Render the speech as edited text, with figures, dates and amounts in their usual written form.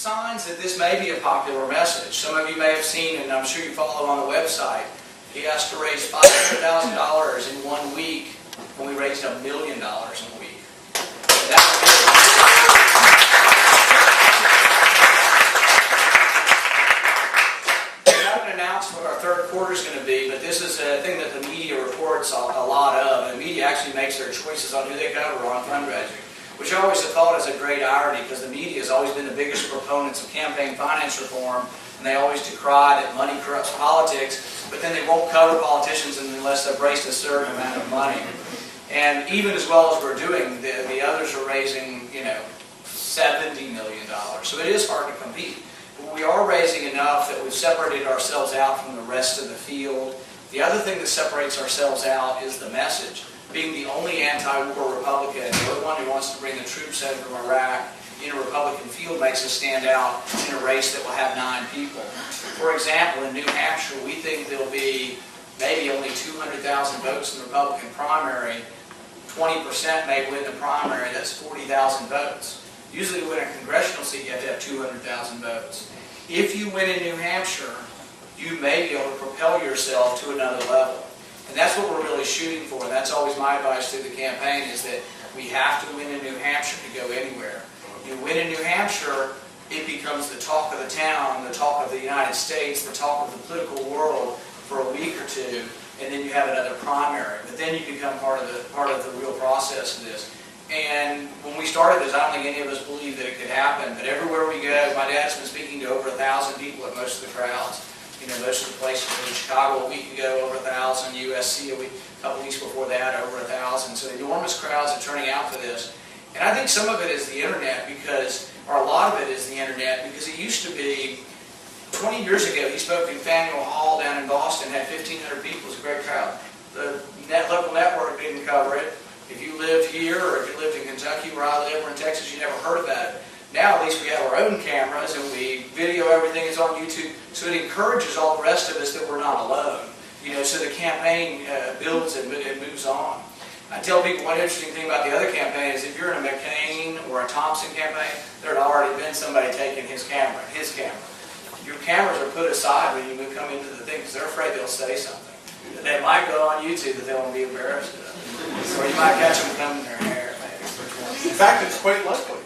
signs that this may be a popular message. Some of you may have seen, and I'm sure you follow on the website, he has to raise $500,000 in 1 week when we raised $1 million in a week. And we haven't announced what our third quarter is going to be, but this is a thing that the media reports a lot of. And the media actually makes their choices on who they cover on fundraising, which I always have thought is a great irony, because the media has always been the biggest proponents of campaign finance reform, and they always decry that money corrupts politics, but then they won't cover politicians unless they've raised a certain amount of money. And even as well as we're doing, the others are raising, $70 million. So it is hard to compete. But we are raising enough that we've separated ourselves out from the rest of the field. The other thing that separates ourselves out is the message. Being the only anti-war Republican, the only one who wants to bring the troops home from Iraq in a Republican field, makes us stand out in a race that will have 9 people. For example, in New Hampshire, we think there'll be maybe only 200,000 votes in the Republican primary. 20% may win the primary, that's 40,000 votes. Usually to win a congressional seat, you have to have 200,000 votes. If you win in New Hampshire, you may be able to propel yourself to another level. And that's what we're really shooting for, and that's always my advice to the campaign, is that we have to win in New Hampshire to go anywhere. You win in New Hampshire, it becomes the talk of the town, the talk of the United States, the talk of the political world for a week or two, and then you have another primary. But then you become part of the real process of this. And when we started this, I don't think any of us believed that it could happen, but everywhere we go, my dad's been speaking to over 1,000 people at most of the crowds. Most of the places in Chicago a week ago, over 1,000, USC a couple weeks before that, over 1,000. So enormous crowds are turning out for this. And I think some of it is the internet, or a lot of it is the internet, because it used to be, 20 years ago, he spoke in Faneuil Hall down in Boston, had 1,500 people, it was a great crowd. The local network didn't cover it. If you lived here, or if you lived in Kentucky where I live, or in Texas, you never heard about it. Now at least we have our own cameras and we video everything is on YouTube, so it encourages all the rest of us that we're not alone. So the campaign builds and moves on. I tell people one interesting thing about the other campaign is if you're in a McCain or a Thompson campaign, there had already been somebody taking his camera. Your cameras are put aside when you come into the thing because they're afraid they'll say something. They might go on YouTube that they won't be embarrassed of. Or you might catch them combing their hair, maybe. In fact, it's quite likely.